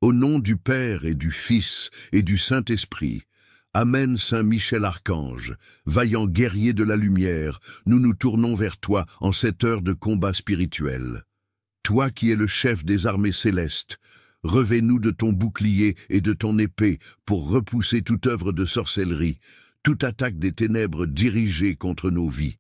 Au nom du Père et du Fils et du Saint-Esprit. Amen. Saint Michel Archange, vaillant guerrier de la lumière, nous nous tournons vers toi en cette heure de combat spirituel. Toi qui es le chef des armées célestes, revêt-nous de ton bouclier et de ton épée pour repousser toute œuvre de sorcellerie, toute attaque des ténèbres dirigée contre nos vies.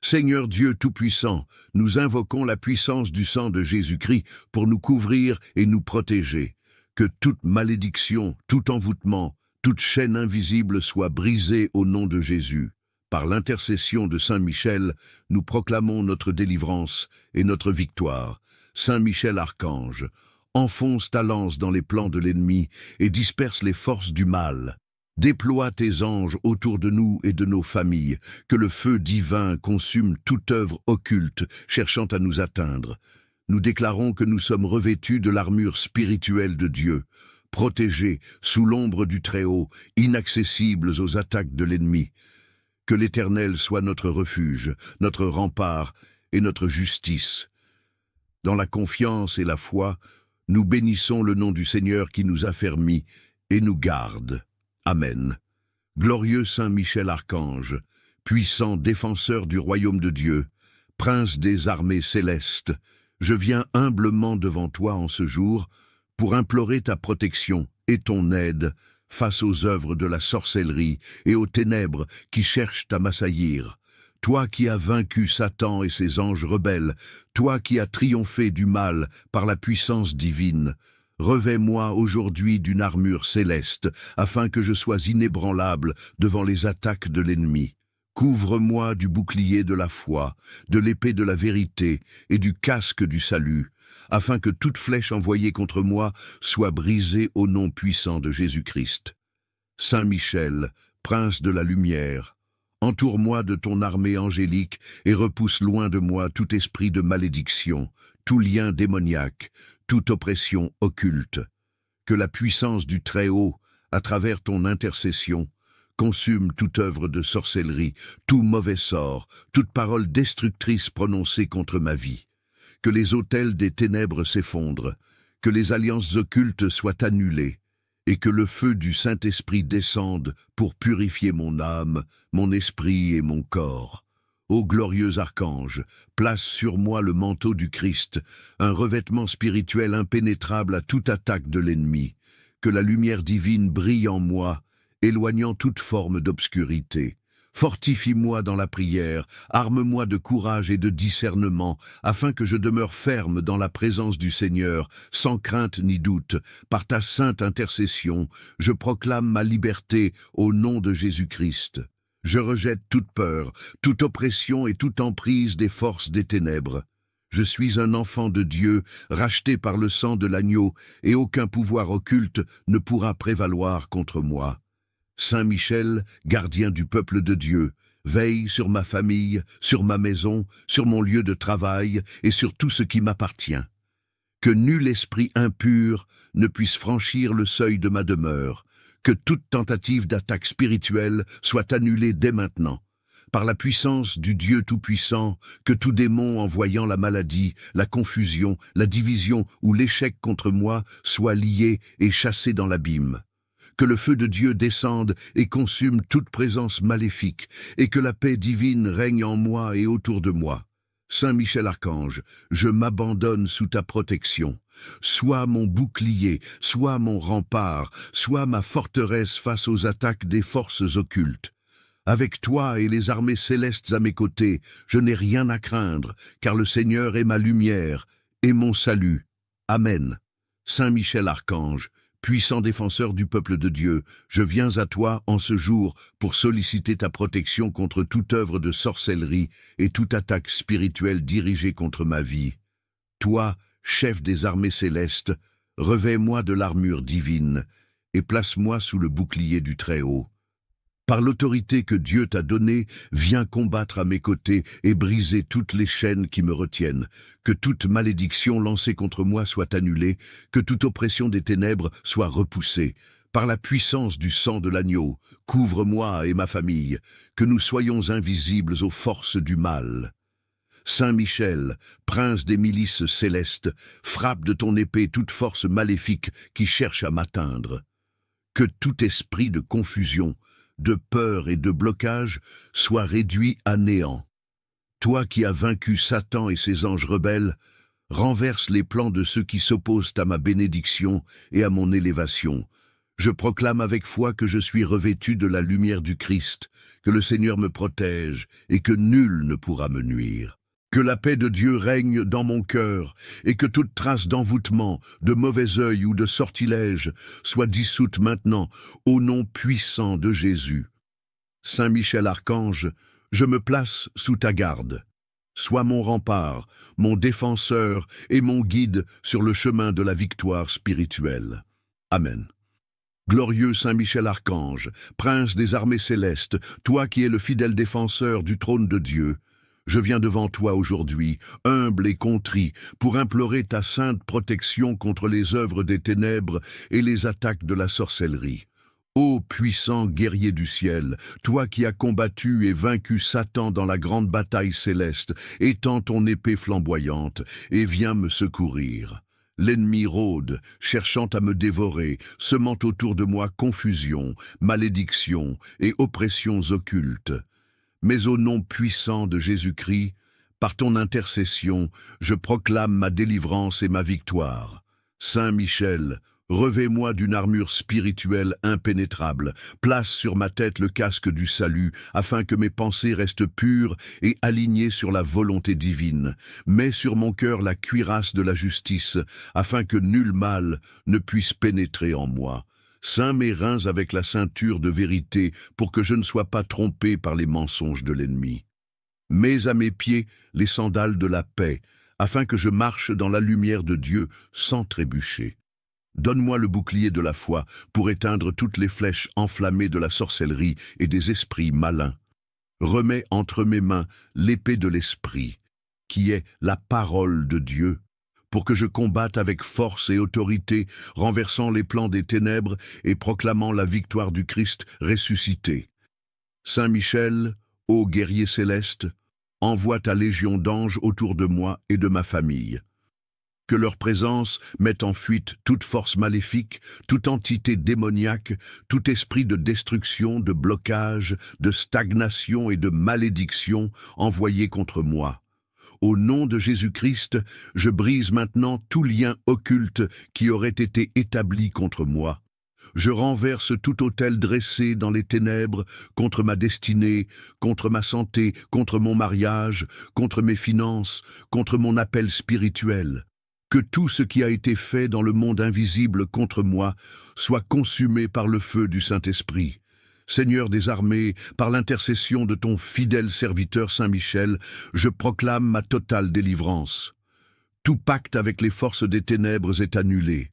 Seigneur Dieu Tout-Puissant, nous invoquons la puissance du sang de Jésus-Christ pour nous couvrir et nous protéger. Que toute malédiction, tout envoûtement, toute chaîne invisible soit brisée au nom de Jésus. Par l'intercession de Saint Michel, nous proclamons notre délivrance et notre victoire. Saint Michel Archange, enfonce ta lance dans les plans de l'ennemi et disperse les forces du mal. Déploie tes anges autour de nous et de nos familles, que le feu divin consume toute œuvre occulte cherchant à nous atteindre. Nous déclarons que nous sommes revêtus de l'armure spirituelle de Dieu, protégés sous l'ombre du Très-Haut, inaccessibles aux attaques de l'ennemi. Que l'Éternel soit notre refuge, notre rempart et notre justice. Dans la confiance et la foi, nous bénissons le nom du Seigneur qui nous affermit et nous garde. Amen. Glorieux Saint Michel Archange, puissant défenseur du royaume de Dieu, prince des armées célestes, je viens humblement devant toi en ce jour pour implorer ta protection et ton aide face aux œuvres de la sorcellerie et aux ténèbres qui cherchent à m'assaillir. Toi qui as vaincu Satan et ses anges rebelles, toi qui as triomphé du mal par la puissance divine, revêt-moi aujourd'hui d'une armure céleste, afin que je sois inébranlable devant les attaques de l'ennemi. Couvre-moi du bouclier de la foi, de l'épée de la vérité et du casque du salut, afin que toute flèche envoyée contre moi soit brisée au nom puissant de Jésus-Christ. Saint Michel, prince de la lumière, entoure-moi de ton armée angélique et repousse loin de moi tout esprit de malédiction, tout lien démoniaque, toute oppression occulte. Que la puissance du Très-Haut, à travers ton intercession, consume toute œuvre de sorcellerie, tout mauvais sort, toute parole destructrice prononcée contre ma vie. Que les autels des ténèbres s'effondrent, que les alliances occultes soient annulées, et que le feu du Saint-Esprit descende pour purifier mon âme, mon esprit et mon corps. Ô glorieux archange, place sur moi le manteau du Christ, un revêtement spirituel impénétrable à toute attaque de l'ennemi. Que la lumière divine brille en moi, éloignant toute forme d'obscurité. Fortifie-moi dans la prière, arme-moi de courage et de discernement, afin que je demeure ferme dans la présence du Seigneur, sans crainte ni doute. Par ta sainte intercession, je proclame ma liberté au nom de Jésus-Christ. Je rejette toute peur, toute oppression et toute emprise des forces des ténèbres. Je suis un enfant de Dieu, racheté par le sang de l'agneau, et aucun pouvoir occulte ne pourra prévaloir contre moi. Saint Michel, gardien du peuple de Dieu, veille sur ma famille, sur ma maison, sur mon lieu de travail et sur tout ce qui m'appartient. Que nul esprit impur ne puisse franchir le seuil de ma demeure, que toute tentative d'attaque spirituelle soit annulée dès maintenant. Par la puissance du Dieu Tout-Puissant, que tout démon envoyant la maladie, la confusion, la division ou l'échec contre moi soit lié et chassé dans l'abîme. Que le feu de Dieu descende et consume toute présence maléfique, et que la paix divine règne en moi et autour de moi. Saint Michel Archange, je m'abandonne sous ta protection. Sois mon bouclier, sois mon rempart, sois ma forteresse face aux attaques des forces occultes. Avec toi et les armées célestes à mes côtés, je n'ai rien à craindre, car le Seigneur est ma lumière et mon salut. Amen. Saint Michel Archange, puissant défenseur du peuple de Dieu, je viens à toi en ce jour pour solliciter ta protection contre toute œuvre de sorcellerie et toute attaque spirituelle dirigée contre ma vie. Toi, chef des armées célestes, revêt-moi de l'armure divine et place-moi sous le bouclier du Très-Haut. Par l'autorité que Dieu t'a donnée, viens combattre à mes côtés et briser toutes les chaînes qui me retiennent. Que toute malédiction lancée contre moi soit annulée, que toute oppression des ténèbres soit repoussée. Par la puissance du sang de l'agneau, couvre-moi et ma famille, que nous soyons invisibles aux forces du mal. Saint Michel, prince des milices célestes, frappe de ton épée toute force maléfique qui cherche à m'atteindre. Que tout esprit de confusion, de peur et de blocage soit réduit à néant. Toi qui as vaincu Satan et ses anges rebelles, renverse les plans de ceux qui s'opposent à ma bénédiction et à mon élévation. Je proclame avec foi que je suis revêtu de la lumière du Christ, que le Seigneur me protège et que nul ne pourra me nuire. Que la paix de Dieu règne dans mon cœur et que toute trace d'envoûtement, de mauvais œil ou de sortilège soit dissoute maintenant au nom puissant de Jésus. Saint Michel Archange, je me place sous ta garde. Sois mon rempart, mon défenseur et mon guide sur le chemin de la victoire spirituelle. Amen. Glorieux Saint Michel Archange, prince des armées célestes, toi qui es le fidèle défenseur du trône de Dieu, je viens devant toi aujourd'hui, humble et contrit, pour implorer ta sainte protection contre les œuvres des ténèbres et les attaques de la sorcellerie. Ô puissant guerrier du ciel, toi qui as combattu et vaincu Satan dans la grande bataille céleste, étends ton épée flamboyante et viens me secourir. L'ennemi rôde, cherchant à me dévorer, semant autour de moi confusion, malédiction et oppressions occultes. Mais au nom puissant de Jésus-Christ, par ton intercession, je proclame ma délivrance et ma victoire. Saint Michel, revêt-moi d'une armure spirituelle impénétrable, place sur ma tête le casque du salut, afin que mes pensées restent pures et alignées sur la volonté divine. Mets sur mon cœur la cuirasse de la justice, afin que nul mal ne puisse pénétrer en moi. Ceins mes reins avec la ceinture de vérité, pour que je ne sois pas trompé par les mensonges de l'ennemi. Mets à mes pieds les sandales de la paix, afin que je marche dans la lumière de Dieu sans trébucher. Donne-moi le bouclier de la foi pour éteindre toutes les flèches enflammées de la sorcellerie et des esprits malins. Remets entre mes mains l'épée de l'esprit, qui est la parole de Dieu, pour que je combatte avec force et autorité, renversant les plans des ténèbres et proclamant la victoire du Christ ressuscité. Saint Michel, ô guerrier céleste, envoie ta légion d'anges autour de moi et de ma famille. Que leur présence mette en fuite toute force maléfique, toute entité démoniaque, tout esprit de destruction, de blocage, de stagnation et de malédiction envoyé contre moi. Au nom de Jésus-Christ, je brise maintenant tout lien occulte qui aurait été établi contre moi. Je renverse tout autel dressé dans les ténèbres contre ma destinée, contre ma santé, contre mon mariage, contre mes finances, contre mon appel spirituel. Que tout ce qui a été fait dans le monde invisible contre moi soit consumé par le feu du Saint-Esprit. Seigneur des armées, par l'intercession de ton fidèle serviteur Saint Michel, je proclame ma totale délivrance. Tout pacte avec les forces des ténèbres est annulé.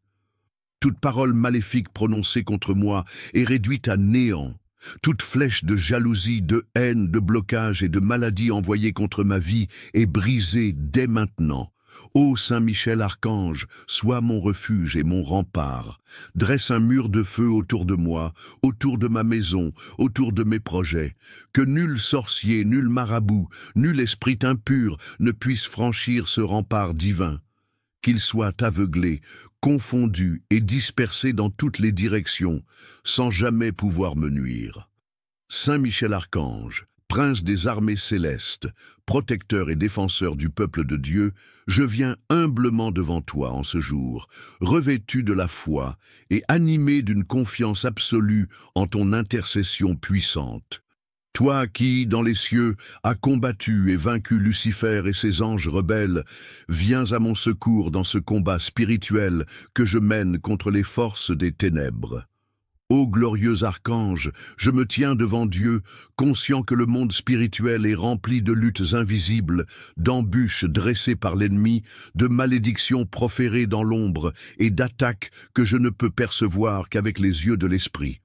Toute parole maléfique prononcée contre moi est réduite à néant. Toute flèche de jalousie, de haine, de blocage et de maladie envoyée contre ma vie est brisée dès maintenant. Ô Saint Michel Archange, sois mon refuge et mon rempart. Dresse un mur de feu autour de moi, autour de ma maison, autour de mes projets. Que nul sorcier, nul marabout, nul esprit impur ne puisse franchir ce rempart divin. Qu'il soit aveuglé, confondu et dispersé dans toutes les directions, sans jamais pouvoir me nuire. Saint Michel Archange, prince des armées célestes, protecteur et défenseur du peuple de Dieu, je viens humblement devant toi en ce jour, revêtu de la foi et animé d'une confiance absolue en ton intercession puissante. Toi qui, dans les cieux, as combattu et vaincu Lucifer et ses anges rebelles, viens à mon secours dans ce combat spirituel que je mène contre les forces des ténèbres. Ô glorieux archange, je me tiens devant Dieu, conscient que le monde spirituel est rempli de luttes invisibles, d'embûches dressées par l'ennemi, de malédictions proférées dans l'ombre et d'attaques que je ne peux percevoir qu'avec les yeux de l'esprit.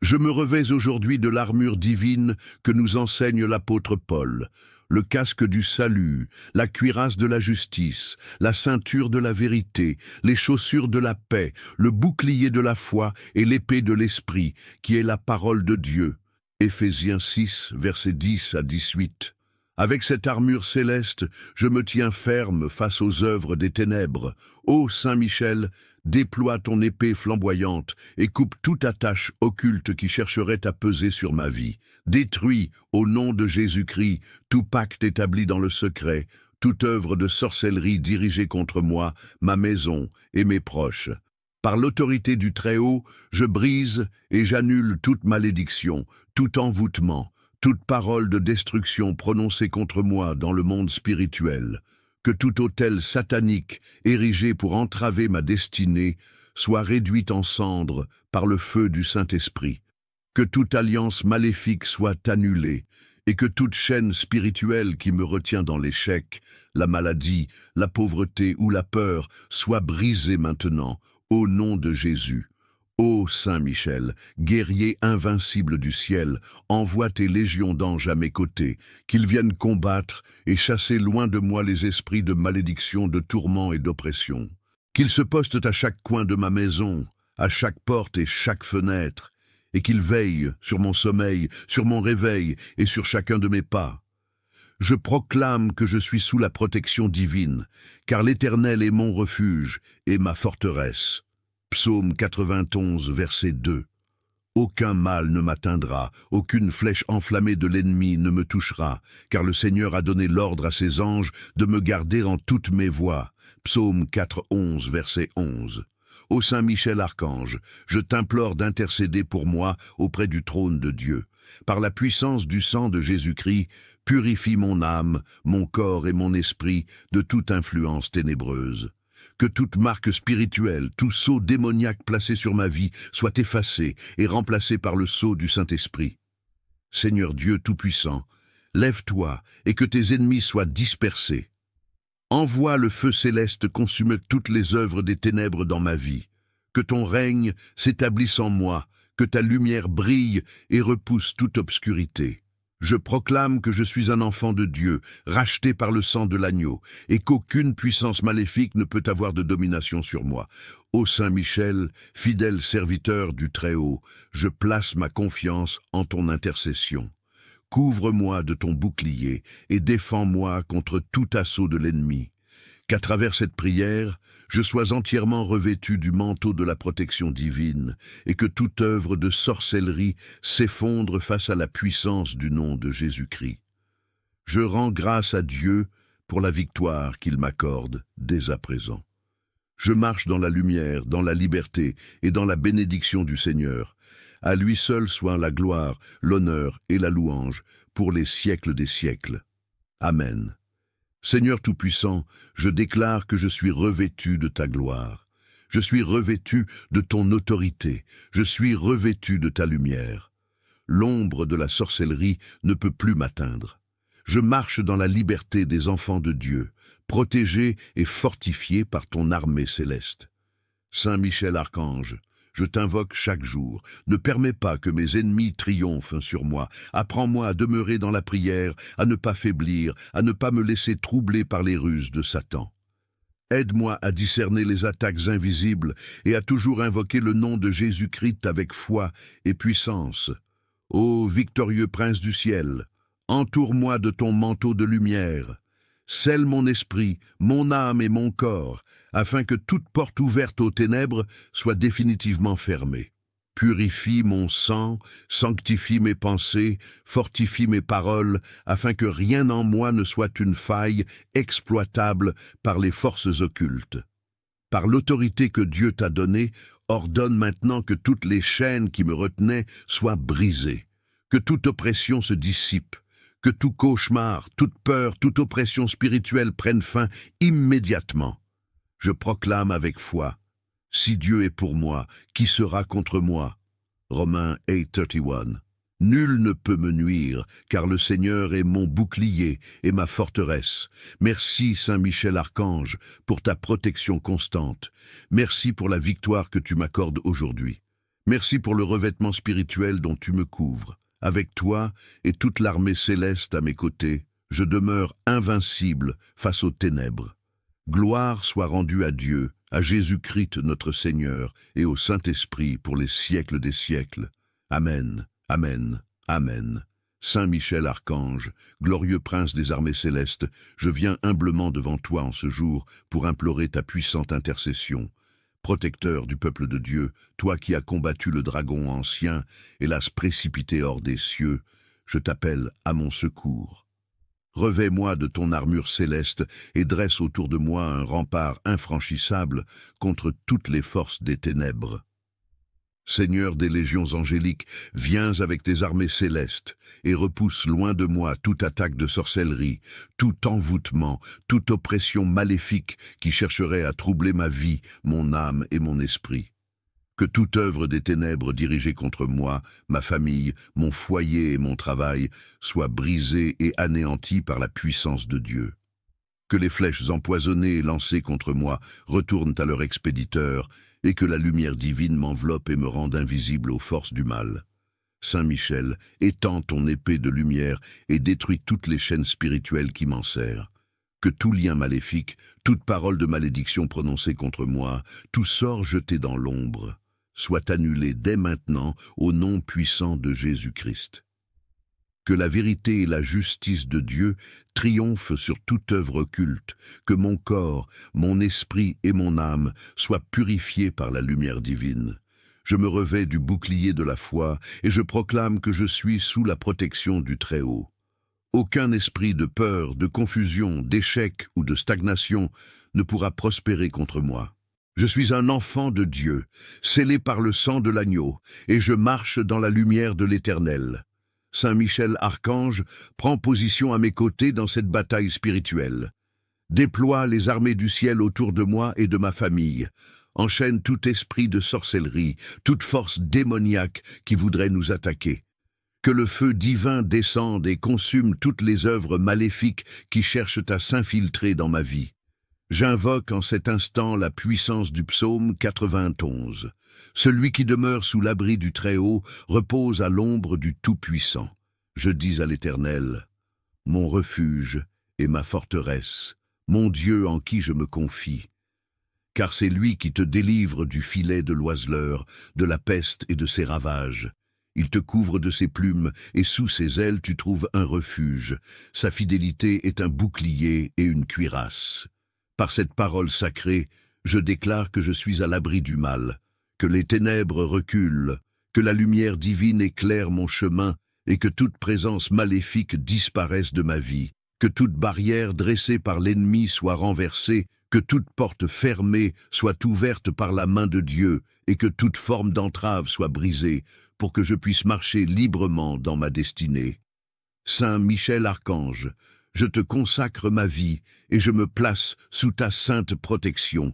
Je me revais aujourd'hui de l'armure divine que nous enseigne l'apôtre Paul, le casque du salut, la cuirasse de la justice, la ceinture de la vérité, les chaussures de la paix, le bouclier de la foi et l'épée de l'esprit, qui est la parole de Dieu. Éphésiens 6, versets 10 à 18. Avec cette armure céleste, je me tiens ferme face aux œuvres des ténèbres. Ô Saint Michel, déploie ton épée flamboyante et coupe toute attache occulte qui chercherait à peser sur ma vie. Détruis, au nom de Jésus-Christ, tout pacte établi dans le secret, toute œuvre de sorcellerie dirigée contre moi, ma maison et mes proches. Par l'autorité du Très-Haut, je brise et j'annule toute malédiction, tout envoûtement, toute parole de destruction prononcée contre moi dans le monde spirituel. Que tout autel satanique érigé pour entraver ma destinée soit réduit en cendres par le feu du Saint-Esprit. Que toute alliance maléfique soit annulée et que toute chaîne spirituelle qui me retient dans l'échec, la maladie, la pauvreté ou la peur soit brisée maintenant, au nom de Jésus. Ô Saint Michel, guerrier invincible du ciel, envoie tes légions d'anges à mes côtés, qu'ils viennent combattre et chasser loin de moi les esprits de malédiction, de tourment et d'oppression. Qu'ils se postent à chaque coin de ma maison, à chaque porte et chaque fenêtre, et qu'ils veillent sur mon sommeil, sur mon réveil et sur chacun de mes pas. Je proclame que je suis sous la protection divine, car l'Éternel est mon refuge et ma forteresse. Psaume 91, verset 2. Aucun mal ne m'atteindra, aucune flèche enflammée de l'ennemi ne me touchera, car le Seigneur a donné l'ordre à ses anges de me garder en toutes mes voies. Psaume 4, 11, verset 11. Ô Saint Michel Archange, je t'implore d'intercéder pour moi auprès du trône de Dieu. Par la puissance du sang de Jésus-Christ, purifie mon âme, mon corps et mon esprit de toute influence ténébreuse. Que toute marque spirituelle, tout sceau démoniaque placé sur ma vie soit effacé et remplacé par le sceau du Saint-Esprit. Seigneur Dieu Tout-Puissant, lève-toi et que tes ennemis soient dispersés. Envoie le feu céleste consumer toutes les œuvres des ténèbres dans ma vie. Que ton règne s'établisse en moi, que ta lumière brille et repousse toute obscurité. Je proclame que je suis un enfant de Dieu, racheté par le sang de l'agneau, et qu'aucune puissance maléfique ne peut avoir de domination sur moi. Ô Saint Michel, fidèle serviteur du Très-Haut, je place ma confiance en ton intercession. Couvre-moi de ton bouclier et défends-moi contre tout assaut de l'ennemi. Qu'à travers cette prière, je sois entièrement revêtu du manteau de la protection divine et que toute œuvre de sorcellerie s'effondre face à la puissance du nom de Jésus-Christ. Je rends grâce à Dieu pour la victoire qu'il m'accorde dès à présent. Je marche dans la lumière, dans la liberté et dans la bénédiction du Seigneur. À lui seul soit la gloire, l'honneur et la louange pour les siècles des siècles. Amen. Seigneur Tout-Puissant, je déclare que je suis revêtu de ta gloire. Je suis revêtu de ton autorité. Je suis revêtu de ta lumière. L'ombre de la sorcellerie ne peut plus m'atteindre. Je marche dans la liberté des enfants de Dieu, protégé et fortifié par ton armée céleste. Saint Michel Archange, je t'invoque chaque jour. Ne permets pas que mes ennemis triomphent sur moi. Apprends-moi à demeurer dans la prière, à ne pas faiblir, à ne pas me laisser troubler par les ruses de Satan. Aide-moi à discerner les attaques invisibles et à toujours invoquer le nom de Jésus-Christ avec foi et puissance. Ô victorieux Prince du ciel, entoure-moi de ton manteau de lumière. Scelle mon esprit, mon âme et mon corps, afin que toute porte ouverte aux ténèbres soit définitivement fermée. Purifie mon sang, sanctifie mes pensées, fortifie mes paroles, afin que rien en moi ne soit une faille exploitable par les forces occultes. Par l'autorité que Dieu t'a donnée, ordonne maintenant que toutes les chaînes qui me retenaient soient brisées, que toute oppression se dissipe, que tout cauchemar, toute peur, toute oppression spirituelle prenne fin immédiatement. Je proclame avec foi, si Dieu est pour moi, qui sera contre moi? Romains 8:31. Nul ne peut me nuire, car le Seigneur est mon bouclier et ma forteresse. Merci, Saint Michel Archange, pour ta protection constante. Merci pour la victoire que tu m'accordes aujourd'hui. Merci pour le revêtement spirituel dont tu me couvres. Avec toi et toute l'armée céleste à mes côtés, je demeure invincible face aux ténèbres. Gloire soit rendue à Dieu, à Jésus-Christ notre Seigneur et au Saint-Esprit pour les siècles des siècles. Amen, Amen, Amen. Saint Michel Archange, glorieux prince des armées célestes, je viens humblement devant toi en ce jour pour implorer ta puissante intercession. Protecteur du peuple de Dieu, toi qui as combattu le dragon ancien et l'as précipité hors des cieux, je t'appelle à mon secours. Revêt-moi de ton armure céleste et dresse autour de moi un rempart infranchissable contre toutes les forces des ténèbres. Seigneur des légions angéliques, viens avec tes armées célestes et repousse loin de moi toute attaque de sorcellerie, tout envoûtement, toute oppression maléfique qui chercherait à troubler ma vie, mon âme et mon esprit. Que toute œuvre des ténèbres dirigée contre moi, ma famille, mon foyer et mon travail soit brisée et anéantie par la puissance de Dieu. Que les flèches empoisonnées lancées contre moi retournent à leur expéditeur, et que la lumière divine m'enveloppe et me rende invisible aux forces du mal. Saint Michel, étends ton épée de lumière et détruis toutes les chaînes spirituelles qui m'enserrent. Que tout lien maléfique, toute parole de malédiction prononcée contre moi, tout sort jeté dans l'ombre, soit annulé dès maintenant au nom puissant de Jésus-Christ. Que la vérité et la justice de Dieu triomphent sur toute œuvre occulte, que mon corps, mon esprit et mon âme soient purifiés par la lumière divine. Je me revêts du bouclier de la foi et je proclame que je suis sous la protection du Très-Haut. Aucun esprit de peur, de confusion, d'échec ou de stagnation ne pourra prospérer contre moi. Je suis un enfant de Dieu, scellé par le sang de l'agneau, et je marche dans la lumière de l'Éternel. Saint Michel Archange prend position à mes côtés dans cette bataille spirituelle. Déploie les armées du ciel autour de moi et de ma famille. Enchaîne tout esprit de sorcellerie, toute force démoniaque qui voudrait nous attaquer. Que le feu divin descende et consume toutes les œuvres maléfiques qui cherchent à s'infiltrer dans ma vie. J'invoque en cet instant la puissance du psaume 91. Celui qui demeure sous l'abri du Très-Haut repose à l'ombre du Tout-Puissant. Je dis à l'Éternel, mon refuge et ma forteresse, mon Dieu en qui je me confie. Car c'est lui qui te délivre du filet de l'oiseleur, de la peste et de ses ravages. Il te couvre de ses plumes et sous ses ailes tu trouves un refuge. Sa fidélité est un bouclier et une cuirasse. Par cette parole sacrée, je déclare que je suis à l'abri du mal, que les ténèbres reculent, que la lumière divine éclaire mon chemin et que toute présence maléfique disparaisse de ma vie, que toute barrière dressée par l'ennemi soit renversée, que toute porte fermée soit ouverte par la main de Dieu et que toute forme d'entrave soit brisée pour que je puisse marcher librement dans ma destinée. Saint Michel Archange, je te consacre ma vie et je me place sous ta sainte protection.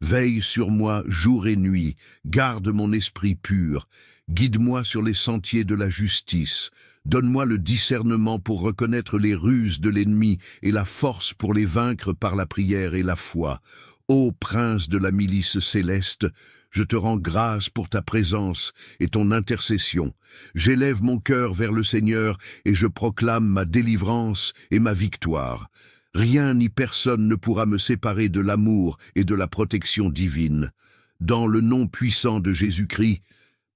Veille sur moi jour et nuit, garde mon esprit pur, guide-moi sur les sentiers de la justice, donne-moi le discernement pour reconnaître les ruses de l'ennemi et la force pour les vaincre par la prière et la foi. Ô prince de la milice céleste, je te rends grâce pour ta présence et ton intercession. J'élève mon cœur vers le Seigneur et je proclame ma délivrance et ma victoire. Rien ni personne ne pourra me séparer de l'amour et de la protection divine. Dans le nom puissant de Jésus-Christ,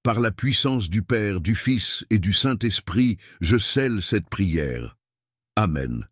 par la puissance du Père, du Fils et du Saint-Esprit, je scelle cette prière. Amen.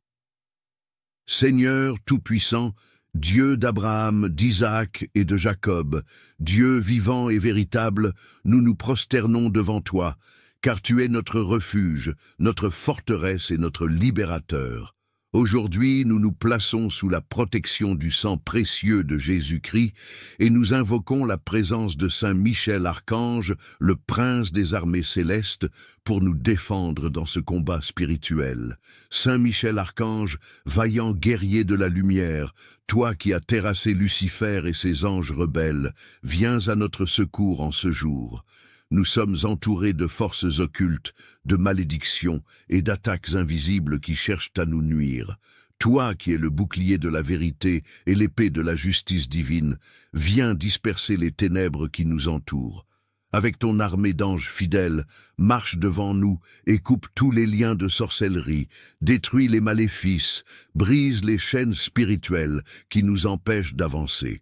Seigneur Tout-Puissant, Dieu d'Abraham, d'Isaac et de Jacob, Dieu vivant et véritable, nous nous prosternons devant toi, car tu es notre refuge, notre forteresse et notre libérateur. Aujourd'hui, nous nous plaçons sous la protection du sang précieux de Jésus-Christ et nous invoquons la présence de Saint Michel Archange, le prince des armées célestes, pour nous défendre dans ce combat spirituel. Saint Michel Archange, vaillant guerrier de la lumière, toi qui as terrassé Lucifer et ses anges rebelles, viens à notre secours en ce jour. Nous sommes entourés de forces occultes, de malédictions et d'attaques invisibles qui cherchent à nous nuire. Toi qui es le bouclier de la vérité et l'épée de la justice divine, viens disperser les ténèbres qui nous entourent. Avec ton armée d'anges fidèles, marche devant nous et coupe tous les liens de sorcellerie, détruis les maléfices, brise les chaînes spirituelles qui nous empêchent d'avancer.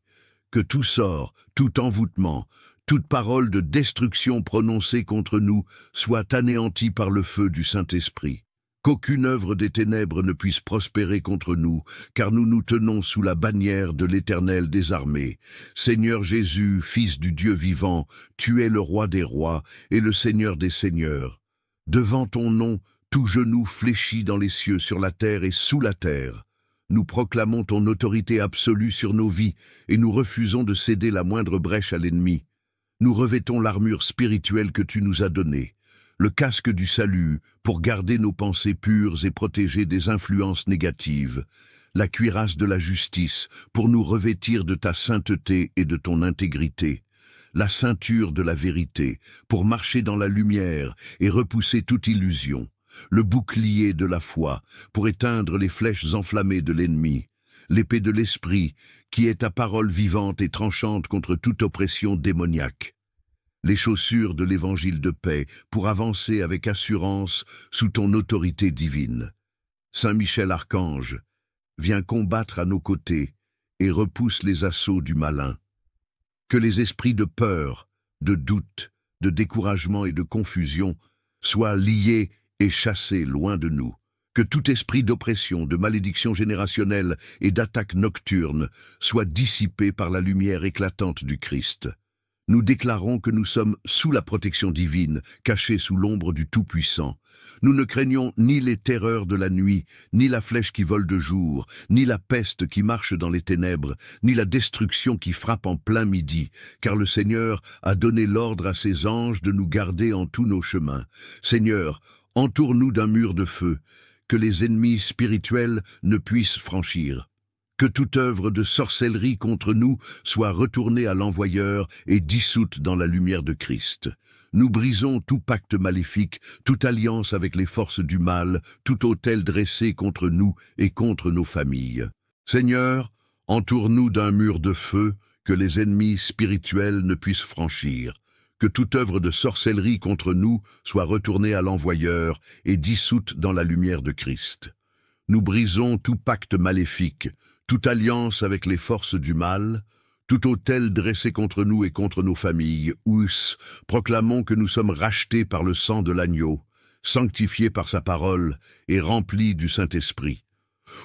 Que tout sort, tout envoûtement, Toute parole de destruction prononcée contre nous soit anéantie par le feu du Saint-Esprit. Qu'aucune œuvre des ténèbres ne puisse prospérer contre nous, car nous nous tenons sous la bannière de l'Éternel des armées. Seigneur Jésus, Fils du Dieu vivant, tu es le Roi des rois et le Seigneur des seigneurs. Devant ton nom, tout genou fléchit dans les cieux, sur la terre et sous la terre. Nous proclamons ton autorité absolue sur nos vies et nous refusons de céder la moindre brèche à l'ennemi. Nous revêtons l'armure spirituelle que tu nous as donnée, le casque du salut pour garder nos pensées pures et protéger des influences négatives, la cuirasse de la justice pour nous revêtir de ta sainteté et de ton intégrité, la ceinture de la vérité pour marcher dans la lumière et repousser toute illusion, le bouclier de la foi pour éteindre les flèches enflammées de l'ennemi, l'épée de l'esprit qui est ta parole vivante et tranchante contre toute oppression démoniaque, les chaussures de l'évangile de paix pour avancer avec assurance sous ton autorité divine. Saint Michel Archange, viens combattre à nos côtés et repousse les assauts du malin. Que les esprits de peur, de doute, de découragement et de confusion soient liés et chassés loin de nous. Que tout esprit d'oppression, de malédiction générationnelle et d'attaque nocturne soit dissipé par la lumière éclatante du Christ. Nous déclarons que nous sommes sous la protection divine, cachés sous l'ombre du Tout-Puissant. Nous ne craignons ni les terreurs de la nuit, ni la flèche qui vole de jour, ni la peste qui marche dans les ténèbres, ni la destruction qui frappe en plein midi, car le Seigneur a donné l'ordre à ses anges de nous garder en tous nos chemins. Seigneur, entoure-nous d'un mur de feu, que les ennemis spirituels ne puissent franchir. Que toute œuvre de sorcellerie contre nous soit retournée à l'envoyeur et dissoute dans la lumière de Christ. Nous brisons tout pacte maléfique, toute alliance avec les forces du mal, tout autel dressé contre nous et contre nos familles. Seigneur, entoure-nous d'un mur de feu que les ennemis spirituels ne puissent franchir. Que toute œuvre de sorcellerie contre nous soit retournée à l'envoyeur et dissoute dans la lumière de Christ. Nous brisons tout pacte maléfique, toute alliance avec les forces du mal, tout autel dressé contre nous et contre nos familles, proclamons que nous sommes rachetés par le sang de l'agneau, sanctifiés par sa parole et remplis du Saint-Esprit.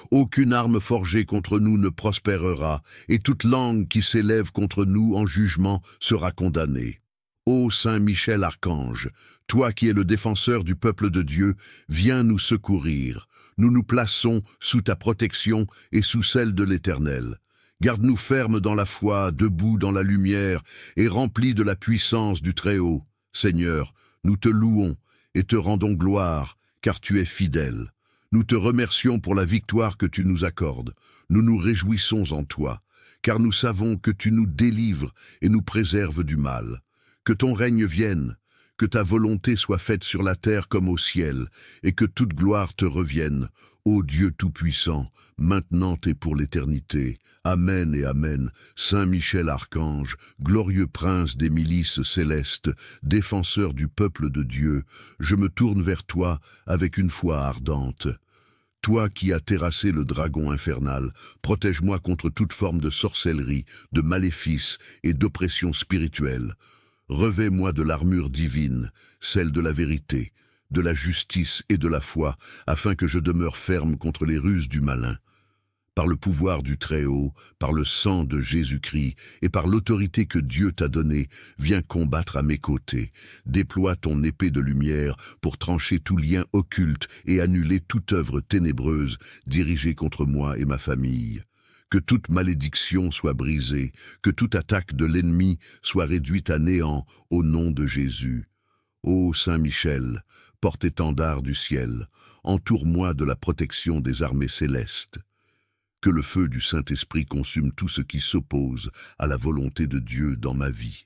Aucune arme forgée contre nous ne prospérera, et toute langue qui s'élève contre nous en jugement sera condamnée. Ô Saint Michel Archange, toi qui es le défenseur du peuple de Dieu, viens nous secourir. Nous nous plaçons sous ta protection et sous celle de l'Éternel. Garde-nous fermes dans la foi, debout dans la lumière et remplis de la puissance du Très-Haut. Seigneur, nous te louons et te rendons gloire, car tu es fidèle. Nous te remercions pour la victoire que tu nous accordes. Nous nous réjouissons en toi, car nous savons que tu nous délivres et nous préserves du mal. Que ton règne vienne, que ta volonté soit faite sur la terre comme au ciel, et que toute gloire te revienne, ô Dieu Tout-Puissant, maintenant et pour l'éternité. Amen et Amen. Saint Michel Archange, glorieux prince des milices célestes, défenseur du peuple de Dieu, je me tourne vers toi avec une foi ardente. Toi qui as terrassé le dragon infernal, protège-moi contre toute forme de sorcellerie, de maléfice et d'oppression spirituelle. Revêt-moi de l'armure divine, celle de la vérité, de la justice et de la foi, afin que je demeure ferme contre les ruses du malin. Par le pouvoir du Très-Haut, par le sang de Jésus-Christ et par l'autorité que Dieu t'a donnée, viens combattre à mes côtés. Déploie ton épée de lumière pour trancher tout lien occulte et annuler toute œuvre ténébreuse dirigée contre moi et ma famille. Que toute malédiction soit brisée, que toute attaque de l'ennemi soit réduite à néant au nom de Jésus. Ô Saint Michel, porte-étendard du ciel, entoure-moi de la protection des armées célestes. Que le feu du Saint-Esprit consume tout ce qui s'oppose à la volonté de Dieu dans ma vie.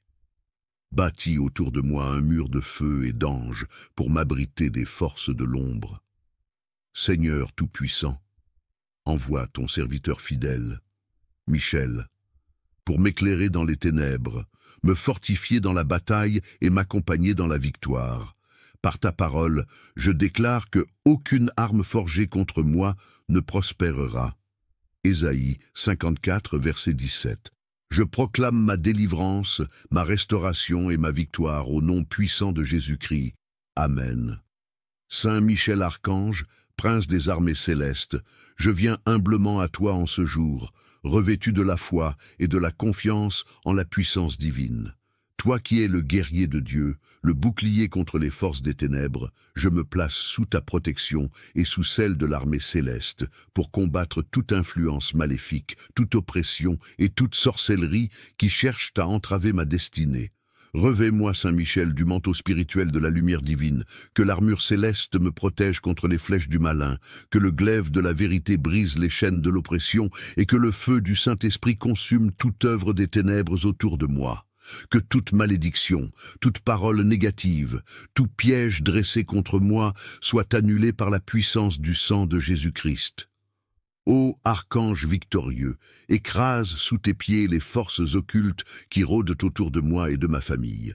Bâtis autour de moi un mur de feu et d'anges pour m'abriter des forces de l'ombre. Seigneur Tout-Puissant, envoie ton serviteur fidèle, Michel, pour m'éclairer dans les ténèbres, me fortifier dans la bataille et m'accompagner dans la victoire. Par ta parole, je déclare que aucune arme forgée contre moi ne prospérera. Ésaïe 54, verset 17. Je proclame ma délivrance, ma restauration et ma victoire au nom puissant de Jésus-Christ. Amen. Saint Michel Archange, prince des armées célestes, je viens humblement à toi en ce jour, revêtu de la foi et de la confiance en la puissance divine. Toi qui es le guerrier de Dieu, le bouclier contre les forces des ténèbres, je me place sous ta protection et sous celle de l'armée céleste pour combattre toute influence maléfique, toute oppression et toute sorcellerie qui cherchent à entraver ma destinée. Revêt-moi, Saint Michel, du manteau spirituel de la lumière divine, que l'armure céleste me protège contre les flèches du malin, que le glaive de la vérité brise les chaînes de l'oppression et que le feu du Saint-Esprit consume toute œuvre des ténèbres autour de moi. Que toute malédiction, toute parole négative, tout piège dressé contre moi soit annulé par la puissance du sang de Jésus-Christ. Ô archange victorieux, écrase sous tes pieds les forces occultes qui rôdent autour de moi et de ma famille.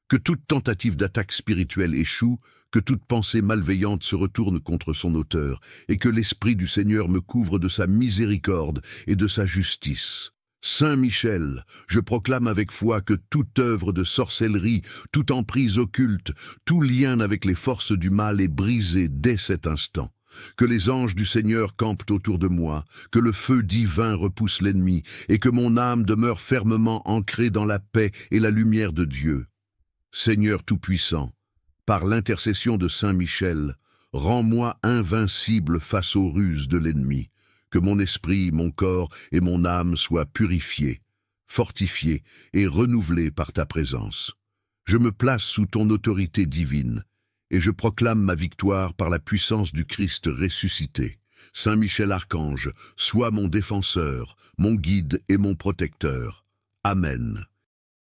Que toute tentative d'attaque spirituelle échoue, que toute pensée malveillante se retourne contre son auteur, et que l'Esprit du Seigneur me couvre de sa miséricorde et de sa justice. Saint Michel, je proclame avec foi que toute œuvre de sorcellerie, toute emprise occulte, tout lien avec les forces du mal est brisé dès cet instant. Que les anges du Seigneur campent autour de moi, que le feu divin repousse l'ennemi, et que mon âme demeure fermement ancrée dans la paix et la lumière de Dieu. Seigneur Tout-Puissant, par l'intercession de Saint Michel, rends-moi invincible face aux ruses de l'ennemi. Que mon esprit, mon corps et mon âme soient purifiés, fortifiés et renouvelés par ta présence. Je me place sous ton autorité divine, et je proclame ma victoire par la puissance du Christ ressuscité. Saint Michel Archange, sois mon défenseur, mon guide et mon protecteur. Amen.